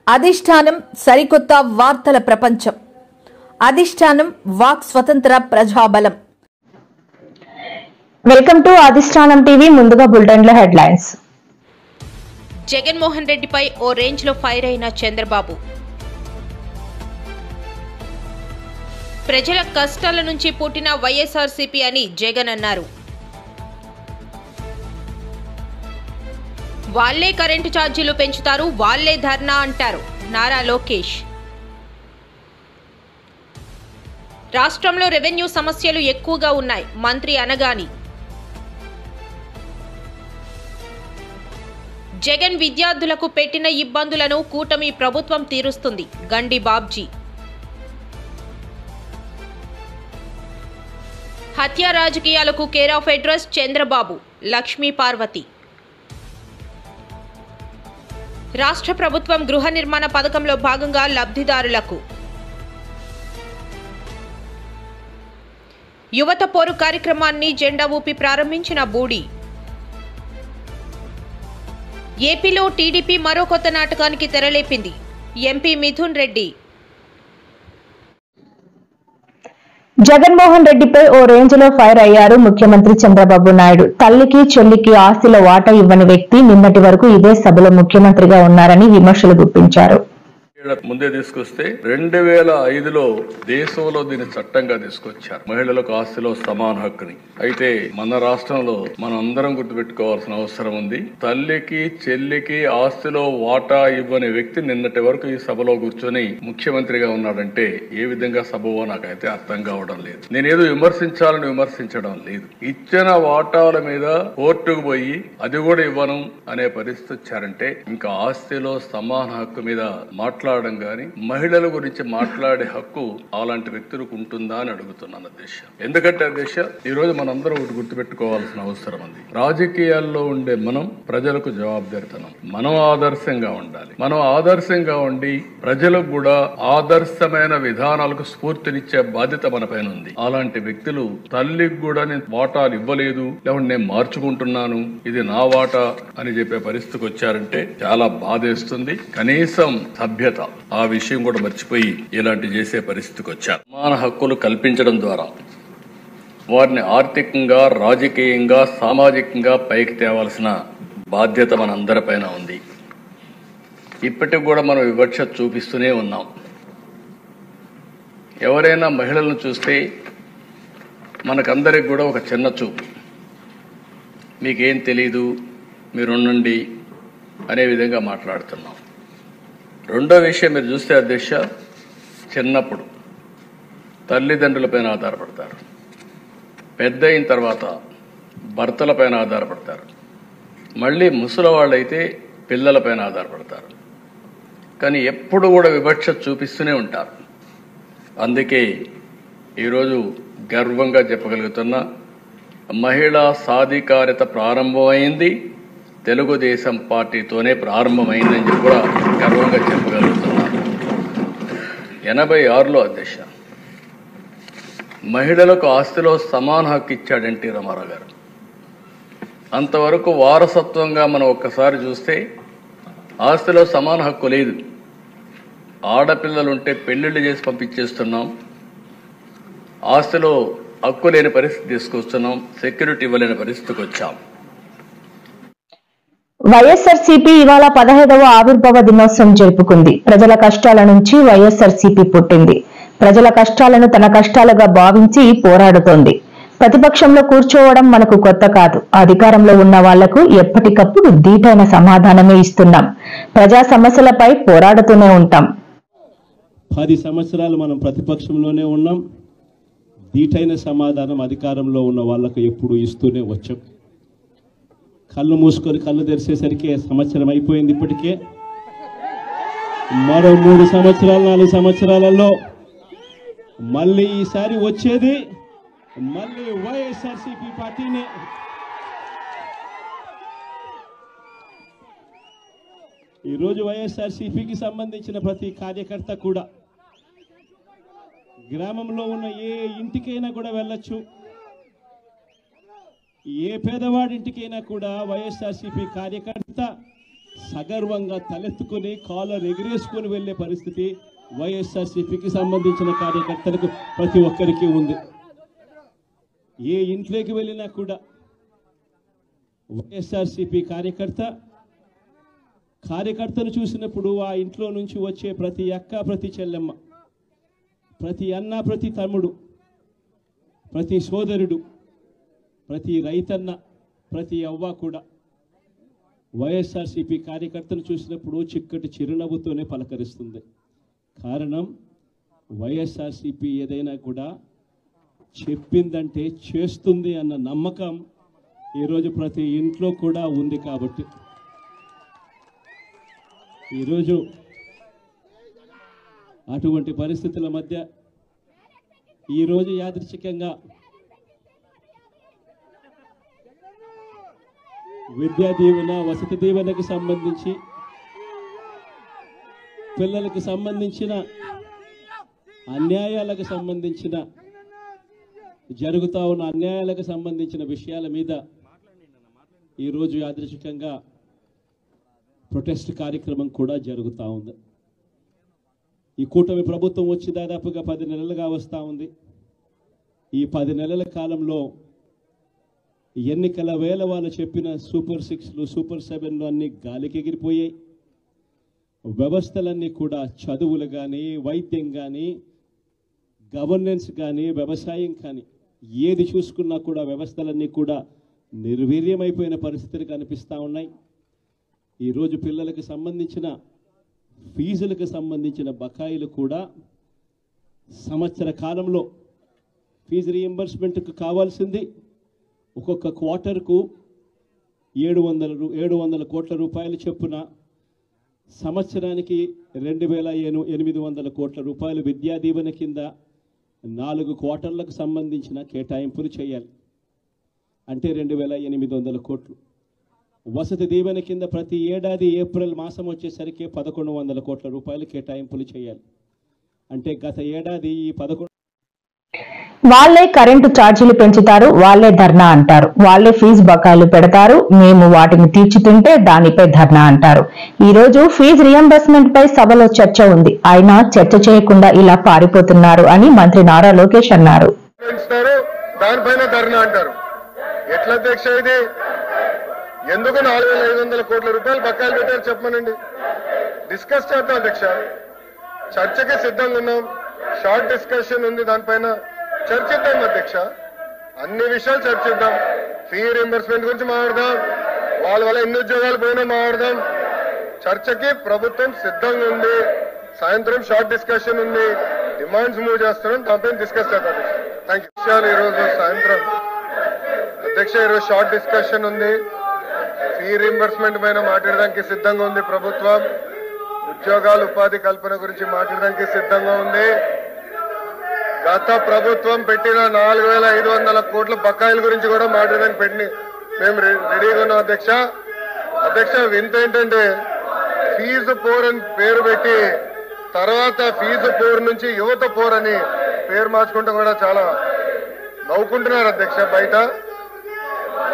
అధిష్టానం సరికొత్త వార్తల ప్రపంచం. అధిష్టానం వాక్ స్వతంత్ర ప్రజాబలం. వెల్కమ్ టు అధిష్టానం టీవీ. ముందుగా బులెటిన్ల హెడ్లైన్స్. జగన్మోహన్ రెడ్డిపై ఓ రేంజ్ లో ఫైర్ అయిన చంద్రబాబు. ప్రజల కష్టాల నుంచి పుట్టిన వైఎస్ఆర్సీపీ అని జగన్ అన్నారు. వాళ్లే కరెంటు ఛార్జీలు పెంచుతారు, వాళ్లే ధర్నా అంటారు నారా లోకేష్. రాష్ట్రంలో రెవెన్యూ సమస్యలు ఎక్కువగా ఉన్నాయి మంత్రి అనగాని. జగన్ విద్యార్థులకు పెట్టిన ఇబ్బందులను కూటమి ప్రభుత్వం తీరుస్తుంది గండి బాబ్జీ. హత్య రాజకీయాలకు care of address Chandrababu, Lakshmi Parvathi. రాష్ట్ర ప్రభుత్వం గృహ నిర్మాణ పథకంలో భాగంగా లబ్ధిదారులకు యువత పోరు కార్యక్రమాన్ని జెండా ఊపి ప్రారంభించిన బూడి. ఏపీలో టీడీపీ మరో కొత్త నాటకానికి తెరలేపింది ఎంపీ మిథున్ రెడ్డి. జగన్మోహన్ రెడ్డిపై ఓ రేంజ్ లో ఫైర్ అయ్యారు ముఖ్యమంత్రి చంద్రబాబు నాయుడు. తల్లికి చెల్లికి ఆస్తిలో వాటా ఇవ్వని వ్యక్తి నిన్నటి వరకు ఇదే సభలో ముఖ్యమంత్రిగా ఉన్నారని విమర్శలు గుప్పించారు. ముందే తీసుకొస్తే 2005లో దేశంలో దీన్ని చట్టంగా తీసుకొచ్చారు, మహిళలకు ఆస్తిలో సమాన హక్కుని. అయితే మన రాష్ట్రంలో మనం అందరం గుర్తుపెట్టుకోవాల్సిన అవసరం ఉంది. తల్లికి చెల్లికి ఆస్తిలో వాటా ఇవ్వని వ్యక్తి నిన్నటి వరకు ఈ సభలో కూర్చొని ముఖ్యమంత్రిగా ఉన్నాడంటే ఏ విధంగా సభవో నాకైతే అర్థం కావడం లేదు. నేనేదో విమర్శించాలని విమర్శించడం లేదు. ఇచ్చిన వాటాల మీద కోర్టుకు పోయి అది కూడా ఇవ్వను అనే పరిస్థితి వచ్చారంటే ఇంకా ఆస్తిలో సమాన హక్కు మీద మాట్లాడడం గాని మహిళల గురించి మాట్లాడే హక్కు అలాంటి వ్యక్తులకు ఉంటుందా అని అడుగుతున్నాను అధ్యక్ష. ఎందుకంటే అధ్యక్ష ఈ రోజు మనందరం ఒకటి గుర్తుపెట్టుకోవాల్సిన అవసరం ఉంది. రాజకీయాల్లో ఉండే మనం ప్రజలకు జవాబుదారితనం, మనం ఆదర్శంగా ఉండాలి. మనం ఆదర్శంగా ఉండి ప్రజలకు కూడా ఆదర్శమైన విధానాలకు స్ఫూర్తినిచ్చే బాధ్యత మన పైన ఉంది. అలాంటి వ్యక్తులు తల్లికి కూడా నేను వాటాలు ఇవ్వలేదు, లేకుంటే నేను మార్చుకుంటున్నాను, ఇది నా వాటా అని చెప్పే పరిస్థితికి వచ్చారంటే చాలా బాధేస్తుంది. కనీసం సభ్యత ఆ విషయం కూడా మర్చిపోయి ఇలాంటి చేసే పరిస్థితికి వచ్చారు. సమాన హక్కులు కల్పించడం ద్వారా వారిని ఆర్థికంగా, రాజకీయంగా, సామాజికంగా పైకి తేవాల్సిన బాధ్యత మనందరిపైన ఉంది. ఇప్పటికి కూడా మనం వివక్ష చూపిస్తూనే ఉన్నాం. ఎవరైనా మహిళలను చూస్తే మనకందరికి కూడా ఒక చిన్న చూపు, మీకేం తెలీదు, మీరుండండి అనే విధంగా మాట్లాడుతున్నాం. రెండో విషయం మీరు చూస్తే అధ్యక్ష, చిన్నప్పుడు తల్లిదండ్రులపైన ఆధారపడతారు, పెద్ద అయిన తర్వాత భర్తలపైన ఆధారపడతారు, మళ్ళీ ముసలివాళ్ళైతే పిల్లలపైన ఆధారపడతారు. కానీ ఎప్పుడు కూడా వివక్ష చూపిస్తూనే ఉంటారు. అందుకే ఈరోజు గర్వంగా చెప్పగలుగుతున్నా, మహిళా సాధికారిత ప్రారంభమైంది తెలుగుదేశం పార్టీతోనే ప్రారంభమైందని చెప్పి కూడా గర్వంగా చెప్పగలుగుతున్నాను. 86లో అధ్యక్ష మహిళలకు ఆస్తిలో సమాన హక్కు ఇచ్చాడు ఎన్టీ రామారావు గారు. అంతవరకు వారసత్వంగా మనం ఒక్కసారి చూస్తే ఆస్తిలో సమాన హక్కు లేదు. ఆడపిల్లలుంటే పెళ్లిళ్ళు చేసి పంపించేస్తున్నాం, ఆస్తిలో హక్కు లేని పరిస్థితి తీసుకొస్తున్నాం, సెక్యూరిటీ ఇవ్వలేని పరిస్థితికి వచ్చాం. వైఎస్ఆర్సీపీ ఇవాళ 15వ ఆవిర్భావ దినోత్సవం జరుపుకుంది. ప్రజల కష్టాల నుంచి వైఎస్ఆర్సీపీ పుట్టింది. ప్రజల కష్టాలను తన కష్టాలుగా భావించి పోరాడుతోంది. ప్రతిపక్షంలో కూర్చోవడం మనకు కొత్త కాదు. అధికారంలో ఉన్న వాళ్లకు ఎప్పటికప్పుడు ధీటైన సమాధానమే ఇస్తున్నాం. ప్రజా సమస్యలపై పోరాడుతూనే ఉంటాం. 10 సంవత్సరాలు మనం ప్రతిపక్షంలోనే ఉన్నాం. ధీటైన సమాధానం అధికారంలో ఉన్న వాళ్లకు ఎప్పుడు ఇస్తూనే వచ్చాం. కళ్ళు మూసుకొని కళ్ళు తెరిచేసరికి సంవత్సరం అయిపోయింది. ఇప్పటికే మరో 3 సంవత్సరాలు 4 సంవత్సరాలలో మళ్ళీ ఈసారి వచ్చేది మళ్ళీ వైఎస్ఆర్సీపీ పార్టీనే. ఈరోజు వైఎస్ఆర్సీపీకి సంబంధించిన ప్రతి కార్యకర్త కూడా గ్రామంలో ఉన్న ఏ ఇంటికైనా కూడా వెళ్ళొచ్చు, ఏ పేదవాడింటికైనా కూడా వైఎస్ఆర్సీపీ కార్యకర్త సగర్వంగా తలెత్తుకొని కాలర్ ఎగిరేసుకొని వెళ్ళే పరిస్థితి వైఎస్ఆర్సీపీకి సంబంధించిన కార్యకర్తలకు ప్రతి ఒక్కరికి ఉంది. ఏ ఇంట్లోకి వెళ్ళినా కూడా వైఎస్ఆర్సీపీ కార్యకర్తను చూసినప్పుడు ఆ ఇంట్లో నుంచి వచ్చే ప్రతి అక్క, ప్రతి చెల్లెమ్మ, ప్రతి అన్న, ప్రతి తమ్ముడు, ప్రతి సోదరుడు, ప్రతి రైతన్న, ప్రతి అవ్వ కూడా వైఎస్ఆర్సీపీ కార్యకర్తను చూసినప్పుడు చిక్కటి చిరునవ్వుతోనే పలకరిస్తుంది. కారణం వైఎస్ఆర్సీపీ ఏదైనా కూడా చెప్పిందంటే చేస్తుంది అన్న నమ్మకం ఈరోజు ప్రతి ఇంట్లో కూడా ఉంది. కాబట్టి ఈరోజు అటువంటి పరిస్థితుల మధ్య ఈరోజు యాదృచ్ఛికంగా విద్యా దీవెన, వసతి దీవెనకు సంబంధించి, పిల్లలకు సంబంధించిన అన్యాయాలకు సంబంధించిన, జరుగుతూ ఉన్న అన్యాయాలకు సంబంధించిన విషయాల మీద ఈరోజు యాదృచ్ఛికంగా ప్రొటెస్ట్ కార్యక్రమం కూడా జరుగుతూ ఉంది. ఈ కూటమి ప్రభుత్వం వచ్చి దాదాపుగా 10 నెలలుగా వస్తూ ఉంది. ఈ 10 నెలల కాలంలో ఎన్నికల వేళ వాళ్ళు చెప్పిన సూపర్ 6లు, సూపర్ 7లు అన్నీ గాలికి ఎగిరిపోయాయి. వ్యవస్థలన్నీ కూడా, చదువులు కానీ, వైద్యం కానీ, గవర్నెన్స్ కానీ, వ్యవసాయం కానీ, ఏది చూసుకున్నా కూడా వ్యవస్థలన్నీ కూడా నిర్వీర్యమైపోయిన పరిస్థితులు కనిపిస్తూ ఉన్నాయి. ఈరోజు పిల్లలకు సంబంధించిన ఫీజులకు సంబంధించిన బకాయిలు కూడా సంవత్సర కాలంలో ఫీజు రీయింబర్స్మెంట్కు కావాల్సింది ఒక్కొక్క క్వార్టర్కు 700 కోట్ల రూపాయలు చొప్పున, సంవత్సరానికి 2800 కోట్ల రూపాయలు విద్యా దీవెన కింద 4 క్వార్టర్లకు సంబంధించిన కేటాయింపులు చేయాలి. అంటే 2800 కోట్లు. వసతి దీవెన కింద ప్రతి ఏడాది ఏప్రిల్ మాసం వచ్చేసరికి 1100 కోట్ల రూపాయలు కేటాయింపులు చేయాలి. అంటే గత ఏడాది ఈ 11 వాళ్లే కరెంటు ఛార్జీలు పెంచుతారు, వాళ్లే ధర్నా అంటారు, వాళ్లే ఫీజు బకాయిలు పెడతారు, మేము వాటిని తీర్చుతుంటే దానిపై ధర్నా అంటారు. ఈ రోజు ఫీజు రియంబర్స్మెంట్ పై సభలో చర్చ ఉంది. అయినా చర్చ చేయకుండా ఇలా పారిపోతున్నారు అని మంత్రి నారా లోకేష్ అన్నారు. దానిపైన ధర్నా అంటారు. ఎట్లా అధ్యక్ష ఇది? ఎందుకు 4500 కోట్ల రూపాయలు బకాయిలు పెట్టారు చెప్పమనండి. డిస్కస్ చేద్దాం అధ్యక్ష. చర్చకి సిద్ధంగా ఉన్నాం. షార్ట్ డిస్కషన్ ఉంది, దానిపైన చర్చిద్దాం అధ్యక్ష. అన్ని విషయాలు చర్చిద్దాం. ఫీ రీయింబర్స్మెంట్ గురించి మాట్లాడదాం, వాళ్ళ వల్ల ఎన్ని ఉద్యోగాలు పోయినా మాట్లాడదాం. చర్చకి ప్రభుత్వం సిద్ధంగా ఉంది. సాయంత్రం షార్ట్ డిస్కషన్ ఉంది, డిమాండ్స్ మూవ్ చేస్తున్నాం, దానిపైన డిస్కస్ చేద్దాం అధ్యక్ష. Thank you. ఈరోజు సాయంత్రం అధ్యక్ష ఈరోజు షార్ట్ డిస్కషన్ ఉంది. ఫీ రీయింబర్స్మెంట్ పైన మాట్లాడడానికి సిద్ధంగా ఉంది ప్రభుత్వం. ఉద్యోగాలు, ఉపాధి కల్పన గురించి మాట్లాడడానికి సిద్ధంగా ఉంది. గత ప్రభుత్వం పెట్టిన 4500 కోట్ల బకాయిల గురించి కూడా మాట్లాడడానికి మేము రెడీగా ఉన్నాం అధ్యక్ష. వింత ఏంటంటే ఫీజు పోర్ అని పేరు పెట్టి తర్వాత ఫీజు పోర్ నుంచి యువత పోర్ అని పేరు మార్చుకుంటూ కూడా చాలా నవ్వుకుంటున్నారు అధ్యక్ష. బయట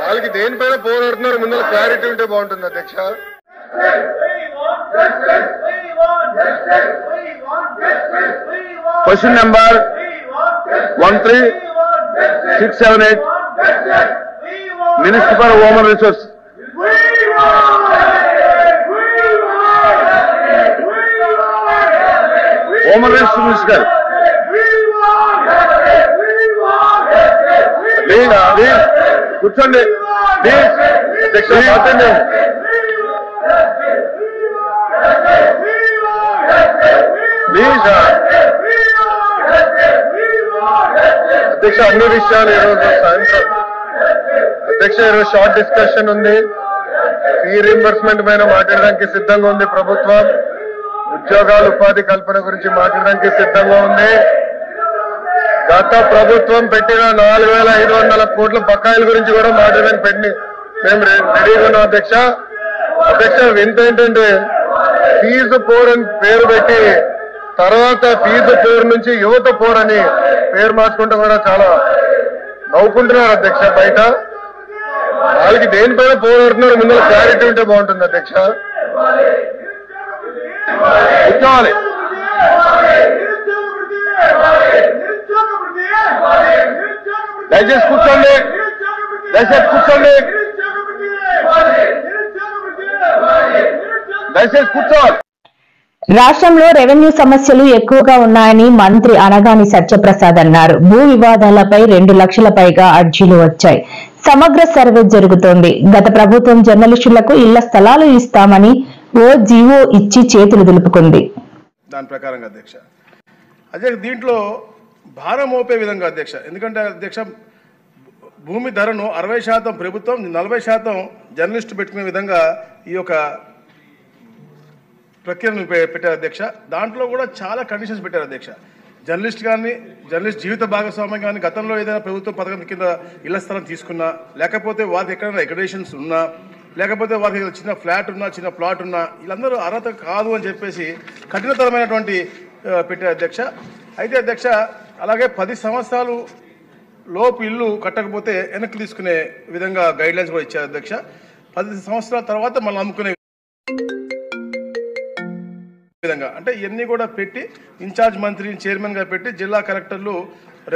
వాళ్ళకి దేనిపైన పోరాడుతున్నారు ముందర క్లారిటీ ఉంటే బాగుంటుంది అధ్యక్ష. Question number 13678 minister for human resource. Human resource minister please కూర్చోండి ప్లీజ్. అధ్యక్ష మాట్లాడండి. ప్లీజ్ అధ్యక్ష అన్ని విషయాలు ఈరోజు సాయంత్రం అధ్యక్ష ఈరోజు షార్ట్ డిస్కషన్ ఉంది. ఫీ రీయింబర్స్మెంట్ పైన మాట్లాడడానికి సిద్ధంగా ఉంది ప్రభుత్వం. ఉద్యోగాలు, ఉపాధి కల్పన గురించి మాట్లాడడానికి సిద్ధంగా ఉంది. గత ప్రభుత్వం పెట్టిన 4500 కోట్ల బకాయిల గురించి కూడా మాట్లాడడానికి మేము రెడీగా ఉన్నాం అధ్యక్ష. వింత ఏంటంటే ఫీజు పోర్ అని పేరు పెట్టి తర్వాత ఫీజు పోర్ నుంచి యువత పోర్ అని పేరు మార్చుకుంటూ కూడా చాలా నవ్వుకుంటున్నారు అధ్యక్ష. బయట వాళ్ళకి దేనిపైన పోరాడుతున్నారు ముందర క్లారిటీ ఉంటే బాగుంటుంది అధ్యక్ష. కూర్చోవాలి. దయచేసి కూర్చోండి. దయచేసి కూర్చోండి. దయచేసి కూర్చోవాలి. రాష్ట్రంలో రెవెన్యూ సమస్యలు ఎక్కువగా ఉన్నాయని మంత్రి అనగాని సత్యప్రసాద్ అన్నారు. భూ వివాదాలపై 2 లక్షల పైగా అర్జీలు వచ్చాయి. సమగ్ర సర్వే జరుగుతోంది. గత ప్రభుత్వం జర్నలిస్టులకు ఇళ్ల స్థలాలు ఇస్తామని ఓ జీవో ఇచ్చి చేతులు దులుపుకుంది. దాని ప్రకారంగా అధ్యక్ష అదే దీంట్లో భారం మోపే విధంగా అధ్యక్ష, ఎందుకంటే అధ్యక్ష భూమి ధరను 60% ప్రభుత్వం 40% జర్నలిస్టు పెట్టుకునే విధంగా ఈ యొక్క ప్రక్రియను పెట్టారు అధ్యక్ష. దాంట్లో కూడా చాలా కండిషన్స్ పెట్టారు అధ్యక్ష. జర్నలిస్ట్ కానీ జర్నలిస్ట్ జీవిత భాగస్వామ్యం కానీ గతంలో ఏదైనా ప్రభుత్వ పథకం కింద ఇళ్ల స్థలం తీసుకున్నా, లేకపోతే వారికి ఎక్కడైనా అక్రిడేషన్స్ ఉన్నా, లేకపోతే వారికి చిన్న ఫ్లాట్ ఉన్నా, చిన్న ప్లాట్ ఉన్నా, వీళ్ళందరూ అర్హత కాదు అని చెప్పేసి కఠినతరమైనటువంటి పెట్టారు అధ్యక్ష. అయితే అధ్యక్ష అలాగే 10 సంవత్సరాలు లోపు ఇల్లు కట్టకపోతే వెనక్కి తీసుకునే విధంగా గైడ్లైన్స్ కూడా ఇచ్చారు అధ్యక్ష. 10 సంవత్సరాల తర్వాత మళ్ళీ అమ్ముకునే విధంగా అంటే ఇవన్నీ కూడా పెట్టి ఇన్ఛార్జ్ మంత్రిని చైర్మన్గా పెట్టి జిల్లా కలెక్టర్లు,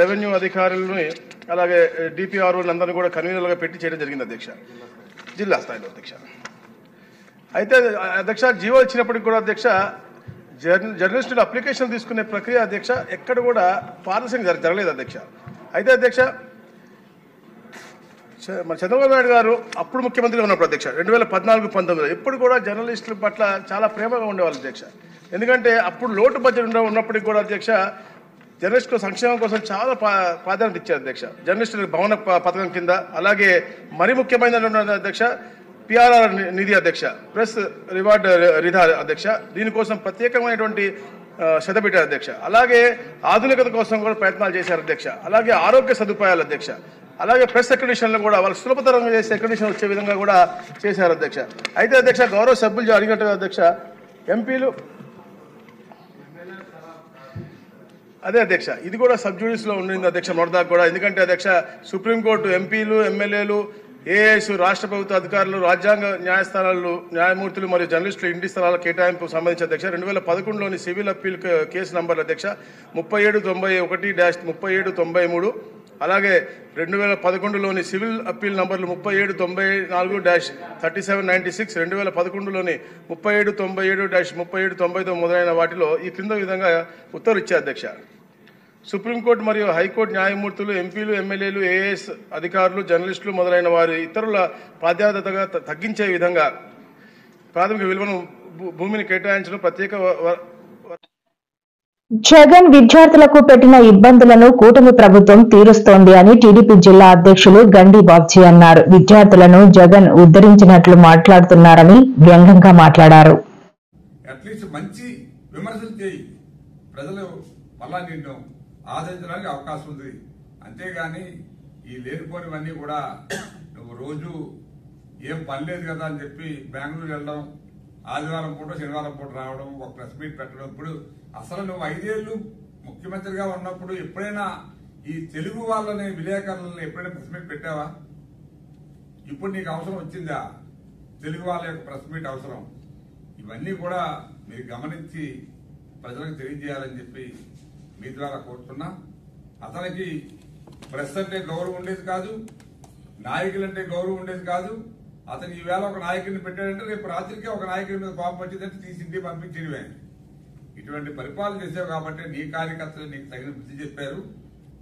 రెవెన్యూ అధికారులని, అలాగే డిపిఆర్ఓలు అందరినీ కూడా కన్వీనర్లుగా పెట్టి చేయడం జరిగింది అధ్యక్ష, జిల్లా స్థాయిలో అధ్యక్ష. అయితే అధ్యక్ష జీవో ఇచ్చినప్పటికి కూడా అధ్యక్ష జర్నలిస్టులు అప్లికేషన్ తీసుకునే ప్రక్రియ అధ్యక్ష ఎక్కడ కూడా పారదర్శకంగా జరగలేదు అధ్యక్ష. అయితే అధ్యక్ష మన చంద్రబాబు నాయుడు గారు అప్పుడు ముఖ్యమంత్రిగా ఉన్నప్పుడు అధ్యక్ష 2014-19 ఎప్పుడు కూడా జర్నలిస్టుల పట్ల చాలా ప్రేమగా ఉండేవాళ్ళు అధ్యక్ష. ఎందుకంటే అప్పుడు లోటు బడ్జెట్ ఉన్నప్పటికీ కూడా అధ్యక్ష జర్నలిస్టుల సంక్షేమం కోసం చాలా ప్రాధాన్యత ఇచ్చారు అధ్యక్ష. జర్నలిస్టుల భవన పథకం కింద, అలాగే మరి ముఖ్యమైనటువంటి అధ్యక్ష పిఆర్ఆర్ నిధి అధ్యక్ష, ప్రెస్ రివార్డ్ నిధి అధ్యక్ష, దీనికోసం ప్రత్యేకమైనటువంటి శ్రద్ధ పెట్టారు అధ్యక్ష. అలాగే ఆధునికత కోసం కూడా ప్రయత్నాలు చేశారు అధ్యక్ష. అలాగే ఆరోగ్య సదుపాయాలు అధ్యక్ష, అలాగే ప్రెస్ అక్రిడిషన్లు కూడా వాళ్ళు సులభతరంగా చేసే అక్రిడిషన్ వచ్చే విధంగా కూడా చేశారు అధ్యక్ష. అయితే అధ్యక్ష గౌరవ సభ్యులు అడిగినట్టుగా అధ్యక్ష ఎంపీలు అదే అధ్యక్ష ఇది కూడా సబ్జుడిస్లో ఉండింది అధ్యక్ష మొదటిదాకా కూడా. ఎందుకంటే అధ్యక్ష సుప్రీంకోర్టు ఎంపీలు, ఎమ్మెల్యేలు, ఏఎస్, రాష్ట్ర ప్రభుత్వ అధికారులు, రాజ్యాంగ న్యాయస్థానాలు, న్యాయమూర్తులు మరియు జర్నలిస్టులు ఇంటి స్థలాల కేటాయింపుకు సంబంధించి అధ్యక్ష 2011లోని సివిల్ అప్పీల్ కేసు నంబర్ అధ్యక్ష 3791-3793, అలాగే 2011లోని సివిల్ అప్పీల్ నంబర్లు 3794-3796, 2011లోని 3797-3799 మొదలైన వాటిలో ఈ క్రింద విధంగా ఉత్తర్వులు ఇచ్చారు అధ్యక్ష. సుప్రీంకోర్టు మరియు హైకోర్టు న్యాయమూర్తులు, ఎంపీలు, ఎమ్మెల్యేలు, ఏఎస్ అధికారులు, జర్నలిస్టులు మొదలైన వారి ఇతరుల ప్రాధాన్యతగా తగ్గించే విధంగా ప్రాథమిక విలువను భూమిని కేటాయించడం ప్రత్యేక. జగన్ విద్యార్థులకు పెట్టిన ఇబ్బందులను కూటమి ప్రభుత్వం తీరుస్తోంది అని టీడీపీ జిల్లా అధ్యక్షులు గండి బాబ్జీ అన్నారు. విద్యార్థులను జగన్ ఉద్ధరించినట్లు మాట్లాడుతున్నారని వ్యంగ్యంగా మాట్లాడారు. అట్లీస్ట్ మంచి విమర్శలు చేయి, ప్రజలు మళ్ళా నిన్ను ఆదరించడానికి అవకాశం ఉంది. అంతేగాని ఈ లేనిపోనివన్నీ కూడా నువ్వు రోజు ఏం పని లేదు కదా అని చెప్పి బెంగళూరు వెళ్ళడం, ఆదివారం పూట శనివారం పూట రావడం, ఒక ప్రెస్ మీట్ పెట్టడం. ఇప్పుడు అసలు నువ్వు 5 ఏళ్లు ముఖ్యమంత్రిగా ఉన్నప్పుడు ఎప్పుడైనా ఈ తెలుగు వాళ్ళని విలేకరులను ఎప్పుడైనా ప్రెస్ మీట్ పెట్టావా? ఇప్పుడు నీకు అవసరం వచ్చిందా తెలుగు వాళ్ళ యొక్క ప్రెస్ మీట్ అవసరం? ఇవన్నీ కూడా మీరు గమనించి ప్రజలకు తెలియజేయాలని చెప్పి మీ ద్వారా కోరుతున్నా. అతనికి ప్రెస్ అంటే గౌరవం ఉండేది కాదు, నాయకులంటే గౌరవం ఉండేది కాదు. అతను ఈవేళ ఒక నాయకుడిని పెట్టాడంటే రేపు రాత్రికి ఒక నాయకుడి మీద కోపం వచ్చిందంటే తీసి ఇంటికి పంపించేవే. ఇటువంటి పరిపాలన చేసావు కాబట్టి నీ కార్యకర్తలు నీకు తగిన బుద్ధి చెప్పారు.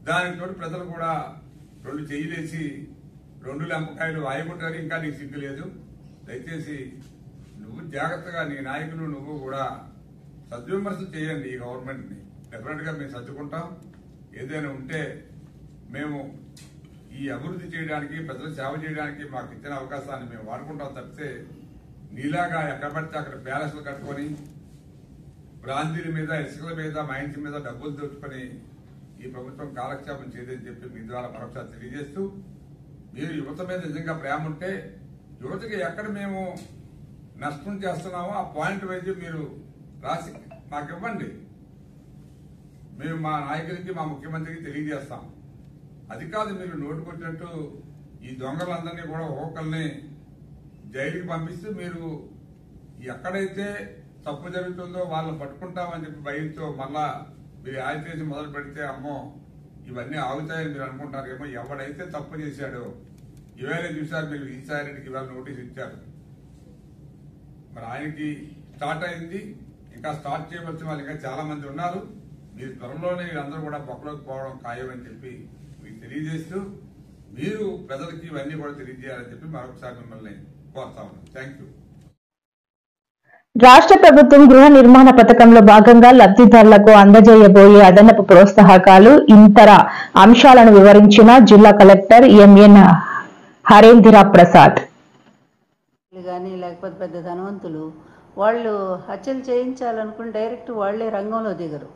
దానితో ప్రజలు కూడా 2 చెయ్యిలేసి 2 లెంపకాయలు వాయుకుంటారు. ఇంకా నీకు సిగ్గు లేదు. దయచేసి నువ్వు జాగ్రత్తగా నీ నాయకులు నువ్వు కూడా సద్విమర్శలు చేయండి. ఈ గవర్నమెంట్ ని డెఫినెట్ గా మేము సర్దుకుంటాం. ఏదైనా ఉంటే మేము ఈ అభివృద్ధి చేయడానికి, ప్రజలు సేవ చేయడానికి మాకు ఇచ్చిన అవకాశాన్ని మేము వాడుకుంటాం తప్పితే నీలాగా ఎక్కడ పడితే అక్కడ ప్యాలెస్లు కట్టుకొని బ్రాందీల మీద, ఇసుకల మీద, మైన్స్ మీద డబ్బులు దోచుకొని ఈ ప్రభుత్వం కాలక్షేపం చేయదని చెప్పి మీ ద్వారా మరొకసారి తెలియజేస్తూ, మీరు యువత మీద నిజంగా ప్రేమ ఉంటే యువతకి ఎక్కడ మేము నష్టం చేస్తున్నామో ఆ పాయింట్ వైజ్ మీరు రాసి మాకు ఇవ్వండి. మేము మా నాయకుడికి, మా ముఖ్యమంత్రికి తెలియజేస్తాం. అది కాదు మీరు నోటుకొచ్చినట్టు ఈ దొంగలందరినీ కూడా ఒక్కొక్కరిని జైలుకి పంపిస్తూ మీరు ఎక్కడైతే తప్పు జరుగుతుందో వాళ్ళని పట్టుకుంటామని చెప్పి భయంతో మళ్ళా మీరు యాజిటేషన్ మొదలు పెడితే అమ్మో ఇవన్నీ ఆగుతాయని మీరు అనుకుంటారేమో. ఎవడైతే తప్పు చేశాడో ఇవాళ చూసారు మీరు ఈసారికి ఇవాళ నోటీస్ ఇచ్చారు. మరి ఆయనకి స్టార్ట్ అయింది, ఇంకా స్టార్ట్ చేయవలసిన వాళ్ళు ఇంకా చాలా మంది ఉన్నారు. మీరు త్వరలోనే వీళ్ళందరూ కూడా బొక్కలోకి పోవడం ఖాయమని చెప్పి మీకు తెలియజేస్తూ మీరు ప్రజలకి ఇవన్నీ కూడా తెలియజేయాలని చెప్పి మరొకసారి మిమ్మల్ని కోరుతా ఉన్నాను. Thank you. రాష్ట్ర ప్రభుత్వం గృహ నిర్మాణ పథకంలో భాగంగా లబ్ధిదారులకు అందజేయబోయే అదనపు ప్రోత్సాహకాలు ఇతర అంశాలను వివరించిన జిల్లా కలెక్టర్ ఎంఎన్ హరేంద్ర ప్రసాద్. కానీ లేకపోతే పెద్ద ధనవంతులు వాళ్ళు హత్యలు చేయించాలనుకుని డైరెక్ట్ వాళ్లే రంగంలో దిగరు.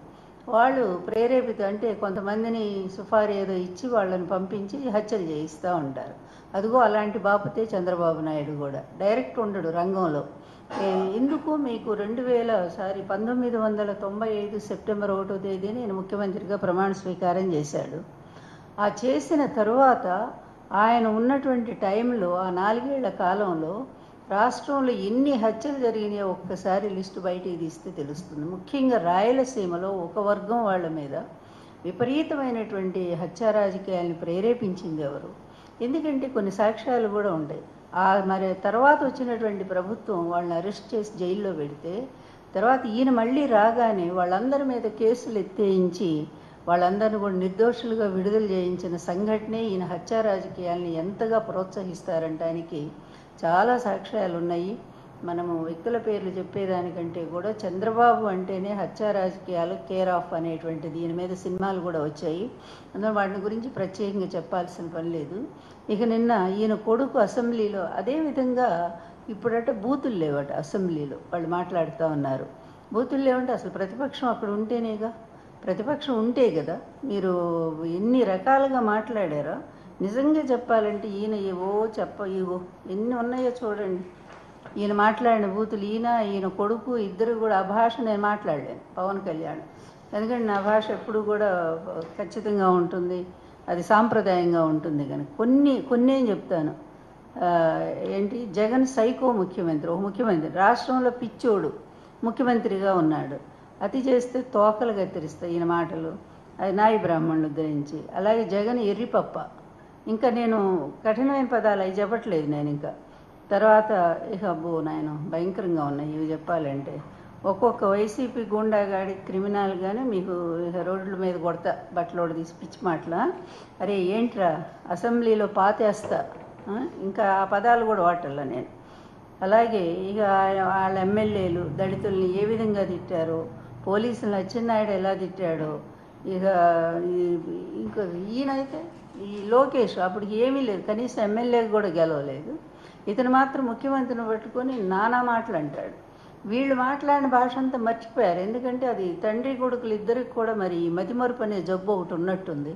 వాళ్ళు ప్రేరేపిత అంటే కొంతమందిని సుఫారీ ఏదో ఇచ్చి వాళ్ళని పంపించి హత్యలు చేయిస్తూ ఉంటారు. అదిగో అలాంటి బాపతే చంద్రబాబు నాయుడు కూడా డైరెక్ట్ ఉండడు రంగంలో. ఎందుకు మీకు 1995 సెప్టెంబర్ 1వ తేదీని నేను ముఖ్యమంత్రిగా ప్రమాణ స్వీకారం చేశాడు. ఆ చేసిన తరువాత ఆయన ఉన్నటువంటి టైంలో ఆ 4 ఏళ్ల కాలంలో రాష్ట్రంలో ఎన్ని హత్యలు జరిగినాయో ఒక్కసారి లిస్టు బయటికి తీస్తే తెలుస్తుంది. ముఖ్యంగా రాయలసీమలో ఒక వర్గం వాళ్ళ మీద విపరీతమైనటువంటి హత్యా రాజకీయాలను ప్రేరేపించింది ఎవరు? ఎందుకంటే కొన్ని సాక్ష్యాలు కూడా ఉంటాయి. మరి తర్వాత వచ్చినటువంటి ప్రభుత్వం వాళ్ళని అరెస్ట్ చేసి జైల్లో పెడితే తర్వాత ఈయన మళ్ళీ రాగానే వాళ్ళందరి మీద కేసులు ఎత్తేయించి వాళ్ళందరినీ కూడా నిర్దోషులుగా విడుదల చేయించిన సంఘటనే ఈయన హత్యా రాజకీయాలని ఎంతగా ప్రోత్సహిస్తారంటానికి చాలా సాక్ష్యాలు ఉన్నాయి. మనము వ్యక్తుల పేర్లు చెప్పేదానికంటే కూడా చంద్రబాబు అంటేనే హత్యా రాజకీయాలు కేర్ ఆఫ్ అనేటువంటి దీని మీద సినిమాలు కూడా వచ్చాయి. అందులో వాటిని గురించి ప్రత్యేకంగా చెప్పాల్సిన పని లేదు. ఇక నిన్న ఈయన కొడుకు అసెంబ్లీలో అదేవిధంగా ఇప్పుడట బూతులు లేవట అసెంబ్లీలో వాళ్ళు మాట్లాడుతూ ఉన్నారు. బూతులు లేవంటే అసలు ప్రతిపక్షం అక్కడ ఉంటేనేగా, ప్రతిపక్షం ఉంటే కదా మీరు ఎన్ని రకాలుగా మాట్లాడారో. నిజంగా చెప్పాలంటే ఈయన ఇవో ఎన్ని ఉన్నాయో చూడండి. ఈయన మాట్లాడిన బూతులు ఈయన కొడుకు ఇద్దరు కూడా ఆ భాష నేను మాట్లాడలేను పవన్ కళ్యాణ్. ఎందుకంటే నా భాష ఎప్పుడు కూడా ఖచ్చితంగా ఉంటుంది, అది సాంప్రదాయంగా ఉంటుంది. కనుక కొన్ని ఏం చెప్తాను. ఏంటి జగన్ సైకో ముఖ్యమంత్రి, ఒక ముఖ్యమంత్రి రాష్ట్రంలో పిచ్చోడు ముఖ్యమంత్రిగా ఉన్నాడు. అతి చేస్తే తోకలు కత్తిరిస్తాయి ఈయన మాటలు, అది నాయి బ్రాహ్మణులు ఉద్ధరించి. అలాగే జగన్ ఎర్రిపప్ప. ఇంకా నేను కఠినమైన పదాలు అవి చెప్పట్లేదు నేను. ఇంకా తర్వాత ఇక అబ్బో నాయన భయంకరంగా ఉన్నాయి ఇవి చెప్పాలంటే. ఒక్కొక్క వైసీపీ గుండాగాడి క్రిమినల్ కానీ మీకు రోడ్ల మీద కొడతా బట్టలోడు తీసి పిచ్చి మాటల. అరే ఏంట్రా అసెంబ్లీలో పాతేస్తా, ఇంకా ఆ పదాలు కూడా వాటల్లా నేను. అలాగే ఇక వాళ్ళ ఎమ్మెల్యేలు దళితుల్ని ఏ విధంగా తిట్టారో, పోలీసులను అచ్చెన్నాయుడు ఎలా తిట్టాడో, ఇక ఇంకా ఈయనైతే ఈ లోకేష్ అప్పటికి ఏమీ లేదు, కనీసం ఎమ్మెల్యేకి కూడా గెలవలేదు. ఇతను మాత్రం ముఖ్యమంత్రిని పట్టుకొని నానా మాటలు అంటాడు. వీళ్ళు మాట్లాడిన భాష అంతా మర్చిపోయారు. ఎందుకంటే అది తండ్రి కొడుకులు ఇద్దరికి కూడా మరి మతిమరుపు అనే జబ్బు ఒకటి ఉన్నట్టుంది.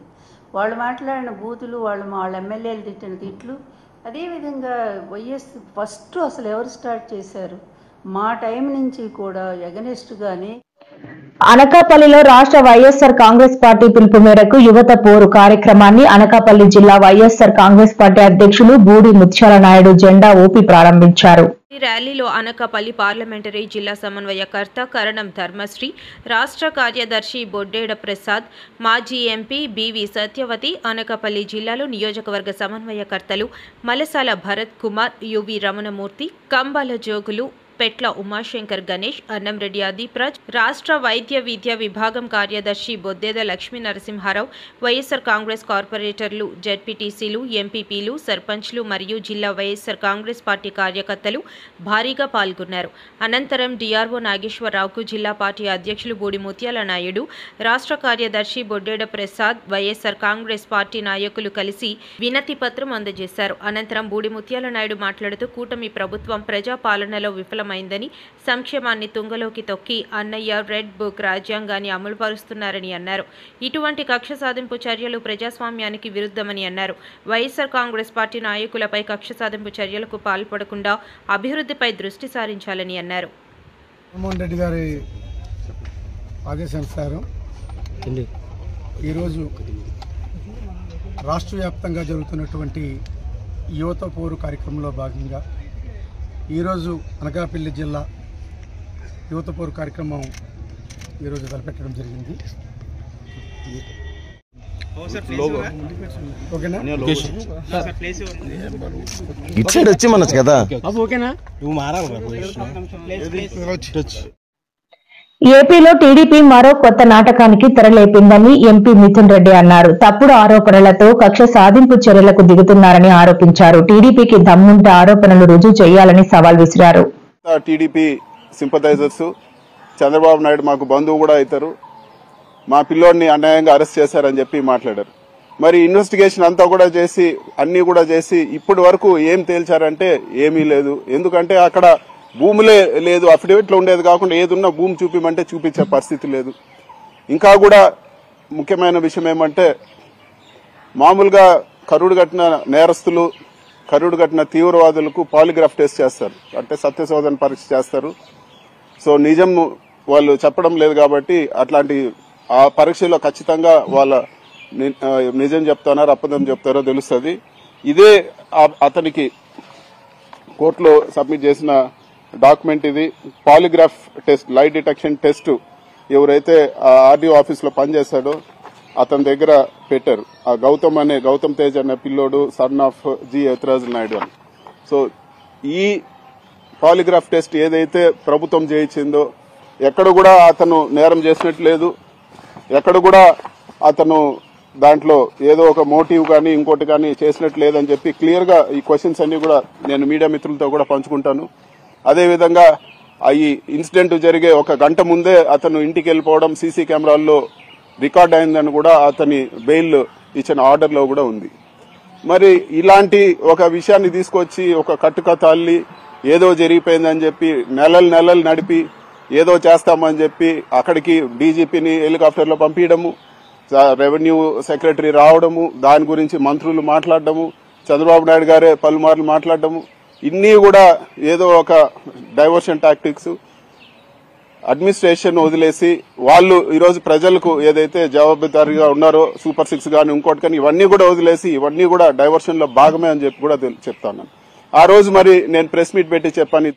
వాళ్ళు మాట్లాడిన బూతులు, వాళ్ళ ఎమ్మెల్యేలు తిట్టిన తిట్లు. అదేవిధంగా వైఎస్ ఫస్ట్ అసలు ఎవరు స్టార్ట్ చేశారు? మా టైం నుంచి కూడా ఎగనెస్ట్గానే అనకాపల్లిలో రాష్ట్ర వైఎస్ఆర్ కాంగ్రెస్ పార్టీ పిలుపు మేరకు యువత పోరు కార్యక్రమాన్ని అనకాపల్లి జిల్లా వైఎస్ఆర్ కాంగ్రెస్ పార్టీ అధ్యక్షులు బూడి ముత్యాల నాయుడు జెండా ఊపి ప్రారంభించారు. ఈ ర్యాలీలో అనకాపల్లి పార్లమెంటరీ జిల్లా సమన్వయకర్త కరణం ధర్మశ్రీ, రాష్ట్ర కార్యదర్శి బొడ్డేడ ప్రసాద్, మాజీ ఎంపీ బివి సత్యవతి, అనకాపల్లి జిల్లాలో నియోజకవర్గ సమన్వయకర్తలు మలసాల భరత్ కుమార్, యువి రమణమూర్తి, కంబాల జోగులు, పెట్ల ఉమాశంకర్ గణేష్, అన్నంరెడ్డి ఆదిప్రాజ్, రాష్ట్ర వైద్య విద్యా విభాగం కార్యదర్శి బొద్దేద లక్ష్మీ నరసింహారావు, వైఎస్ఆర్ కాంగ్రెస్ కార్పొరేటర్లు, జెడ్పీటీసీలు, ఎంపీపీలు, సర్పంచ్లు మరియు జిల్లా వైఎస్ఆర్ కాంగ్రెస్ పార్టీ కార్యకర్తలు భారీగా పాల్గొన్నారు. అనంతరం డిఆర్ఓ నాగేశ్వరరావుకు జిల్లా పార్టీ అధ్యక్షులు బూడి ముత్యాల నాయుడు, రాష్ట్ర కార్యదర్శి బొడ్డేడ ప్రసాద్, వైఎస్ఆర్ కాంగ్రెస్ పార్టీ నాయకులు కలిసి వినతి పత్రం అందజేశారు. అనంతరం బూడి ముత్యాల నాయుడు మాట్లాడుతూ కూటమి ప్రభుత్వం ప్రజాపాలనలో విఫలమైందని, సంక్షేమాన్ని తుంగలోకి తొక్కి అన్నయ్య రెడ్ బుక్ రాజ్యాంగాన్ని అమలుపరుస్తున్నారని అన్నారు. ఇటువంటి కక్ష సాధింపు చర్యలు ప్రజాస్వామ్యానికి విరుద్ధమని అన్నారు. వైఎస్ఆర్ కాంగ్రెస్ పార్టీ నాయకులపై కక్ష సాధింపు చర్యలకు పాల్పడకుండా అభివృద్ధిపై దృష్టి సారించాలని అన్నారు. జగన్మోహన్ రెడ్డి గారి ఆదేశానుసారం ఈరోజు రాష్ట్ర వ్యాప్తంగా జరుగుతున్నటువంటి యువత పోరు కార్యక్రమంలో భాగంగా ఈరోజు అనకాపల్లి జిల్లా యువత పోరు కార్యక్రమం ఈరోజు తలపెట్టడం జరిగింది. వచ్చి మనచ్చు కదా. ఏపీలో టీడీపీ మరో కొత్త నాటకానికి తెరలేపిందని ఎంపీ మిథున్ రెడ్డి అన్నారు. తప్పుడు ఆరోపణలతో కక్ష సాధింపు చర్యలకు దిగుతున్నారని ఆరోపించారు. టీడీపీకి దమ్ముంటే ఆరోపణలు రుజువు చేయాలని సవాల్ విసిరారు. టీడీపీ సింపథైజర్స్ చంద్రబాబు నాయుడు మాకు బంధువు కూడా అవుతారు, మా పిల్లోడిని అన్యాయంగా అరెస్ట్ చేశారని చెప్పి మాట్లాడారు. మరి ఇన్వెస్టిగేషన్ అంతా కూడా చేసి అన్ని కూడా చేసి ఇప్పటి వరకు ఏం తేల్చారంటే ఏమీ లేదు. ఎందుకంటే అక్కడ భూములే లేదు, అఫిడవిట్లో ఉండేది కాకుండా ఏదున్నా భూమి చూపిమంటే చూపించే పరిస్థితి లేదు. ఇంకా కూడా ముఖ్యమైన విషయం ఏమంటే మామూలుగా కరుడు కట్టిన నేరస్తులు, కరుడు కట్టిన తీవ్రవాదులకు పాలిగ్రాఫ్ టెస్ట్ చేస్తారు, అంటే సత్యశోధన పరీక్ష చేస్తారు. సో నిజం వాళ్ళు చెప్పడం లేదు కాబట్టి అట్లాంటి ఆ పరీక్షలో ఖచ్చితంగా వాళ్ళ నిజం చెప్తున్నారో అబద్ధం చెప్తారో తెలుస్తుంది. ఇదే అతనికి కోర్టులో సబ్మిట్ చేసిన డాక్యుమెంట్. ఇది పాలిగ్రాఫ్ టెస్ట్, లై డిటెక్షన్ టెస్ట్ ఎవరైతే ఆర్డీఓ ఆఫీస్ లో పనిచేశాడో అతని దగ్గర పెట్టారు. ఆ గౌతమ్ తేజ్ అనే పిల్లోడు son of G Yathiraju Naidu అని. సో ఈ పాలిగ్రాఫ్ టెస్ట్ ఏదైతే ప్రభుత్వం చేయించిందో ఎక్కడ కూడా అతను నేరం చేసినట్టు లేదు, ఎక్కడ కూడా అతను దాంట్లో ఏదో ఒక మోటివ్ కానీ ఇంకోటి కానీ చేసినట్టు లేదని చెప్పి క్లియర్ గా ఈ క్వశ్చన్స్ అన్ని కూడా నేను మీడియా మిత్రులతో కూడా పంచుకుంటాను. అదేవిధంగా ఈ ఇన్సిడెంట్ జరిగే ఒక గంట ముందే అతను ఇంటికి వెళ్ళిపోవడం సీసీ కెమెరాల్లో రికార్డ్ అయిందని కూడా అతని బెయిల్ ఇచ్చిన ఆర్డర్లో కూడా ఉంది. మరి ఇలాంటి ఒక విషయాన్ని తీసుకొచ్చి ఒక కట్టుకథ అల్లి ఏదో జరిగిపోయిందని చెప్పి నెలలు నడిపి ఏదో చేస్తామని చెప్పి అక్కడికి డీజీపీని హెలికాప్టర్లో పంపించడము, రెవెన్యూ సెక్రటరీ రావడము, దాని గురించి మంత్రులు మాట్లాడడము, చంద్రబాబు నాయుడు గారే పలుమార్లు మాట్లాడడము, ఇన్ని కూడా ఏదో ఒక డైవర్షన్ టాక్టిక్స్. అడ్మినిస్ట్రేషన్ వదిలేసి వాళ్ళు ఈరోజు ప్రజలకు ఏదైతే జవాబుదారీగా ఉన్నారో సూపర్ 6 కానీ ఇంకోటి కానీ ఇవన్నీ కూడా వదిలేసి ఇవన్నీ కూడా డైవర్షన్ లో భాగమే అని చెప్పి కూడా చెప్తాను. ఆ రోజు మరి నేను ప్రెస్ మీట్ పెట్టి చెప్పాను,